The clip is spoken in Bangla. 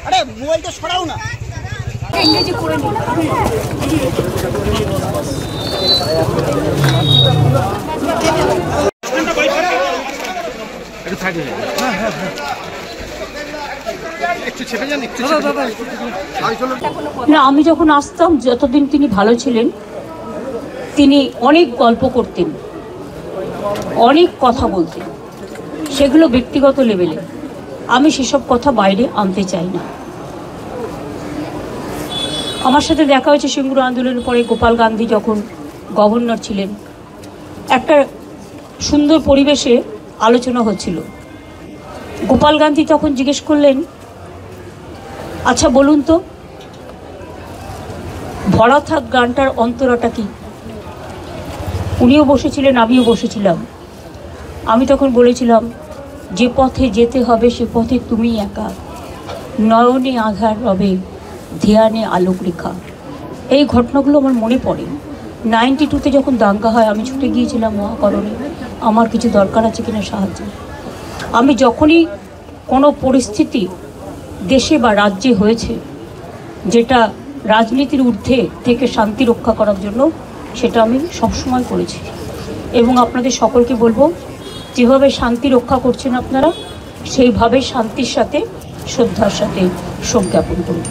আরে মোবাইলটা সরাও না। ইংরেজি করে নিন। না, আমি যখন আসতাম, যতদিন তিনি ভালো ছিলেন, তিনি অনেক গল্প করতেন, অনেক কথা বলতেন, সেগুলো ব্যক্তিগত লেভেলে। আমি সেসব কথা বাইরে আনতে চাই না। আমার সাথে দেখা হয়েছে সিঙ্গুর আন্দোলনের পরে, গোপাল গান্ধী যখন গভর্নর ছিলেন, একটা সুন্দর পরিবেশে আলোচনা হচ্ছিল। গোপাল গান্ধী তখন জিজ্ঞেস করলেন, আচ্ছা বলুন তো, ভরা থাক গানটার অন্তরাটা কি? উনিও বসেছিলেন, আমিও বসেছিলাম। আমি তখন বলেছিলাম, যে পথে যেতে হবে সে পথে তুমি একা, নয়নে আধার রবে, ধ্যানে আলোক রেখা। এই ঘটনাগুলো আমার মনে পড়ে। 92-তে যখন দাঙ্গা হয়, আমি ছুটে গিয়েছিলাম মহাকরণে, আমার কিছু দরকার আছে কিনা সাহায্য। আমি যখনই কোনো পরিস্থিতি দেশে বা রাজ্যে হয়েছে যেটা রাজনীতির ঊর্ধ্বে থেকে শান্তি রক্ষা করার জন্য, সেটা আমি সবসময় করেছি। এবং আপনাদের সকলকে বলবো, যেভাবে শান্তি রক্ষা করছেন আপনারা, সেইভাবে শান্তির সাথে, শ্রদ্ধার সাথে শোক জ্ঞাপন করুন।